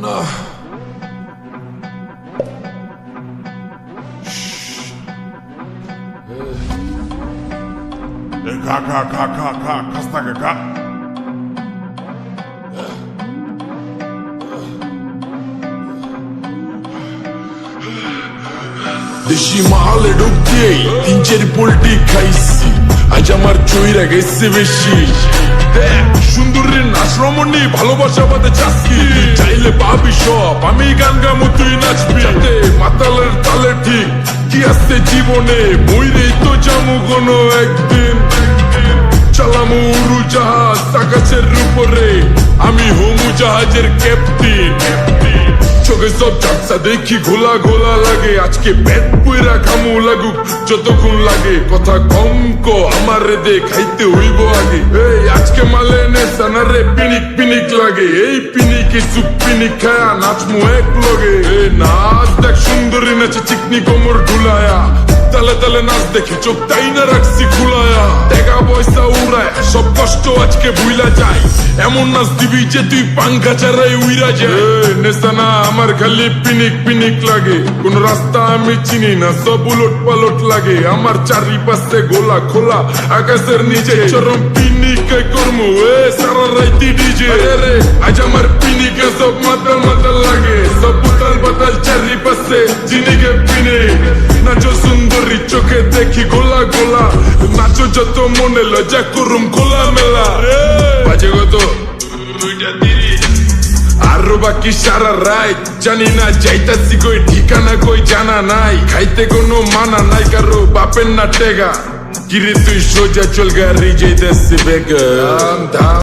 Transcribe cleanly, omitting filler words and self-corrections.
না খা খা খা খা খা খাস্তাকে খা দেশি মালে ঢুক দিয়েই 3-4 পোল্ট্রি খাইছি আজ আমার চইরা গেছে বেশি দেখ সুন্দরীর নাচ রমণী ভালোবাসা বাদে চাচ্ছি চাইলে পাবি সব আমি গান গামো তুই নাচবি মাতালের তালে ঠিক কি আসছে জীবনে মইরেই তো জামু কোনো একদিন চালামু উড়ু জাহাজ আকাশের উপরে আমি হোমু জাহাজের ক্যাপ্টেন চোখে সব ঝাপসা দেখি ঘোলা ঘোলা লাগে আজকে পেট পুইরা খামু লাগুক যতক্ষণ লাগে কথা কম কো আমার দে খাইতে হইব আগে এই আজকে মালে নেশা না রে পিনিক পিনিক লাগে এই পিনিকে সুপ পিনিক খায়া নাচমু এক লগে এই নাচ দেখ সুন্দরী নাচে চিকনি কোমর ঢুলায়া তালে তালে নাচ দেখে চোখ তাই না রাখছি খুলায়া টাকা পয়সা উড়ায় সব কষ্ট আজকে ভুইলা যায় এমন নাচ দিবি যে তুই পাঙ্খা ছাড়াই উইরা যায় নেশা না আমার খালি পিনিক পিনিক লাগে কোন রাস্তা আমি চিনি না সব উলট পালট লাগে আমার চারিপাশে গোলা খোলা আকাশের নিচে চরম পিনিকে করমু সারা রাইতি ডিজে রে আজ আমার পিনিকে সব মাতাল মাতাল লাগে সব উতাল বাতাল চারিপাশে চিনিকে পিনে নাচো সুন্দরী চোখে দেখি গোলা গোলা নাচো যত মনে লজ্জা করুম খোলা মেলা বাজে কত আরো বাকি সারা রাত জানি না যাইতাছি কই ঠিকানা কই জানা নাই খাইতে কোনো মানা নাই কারো বাপের না টেগা কিরে তুই সোজা চল গাড়ি যাইতাছি বেগম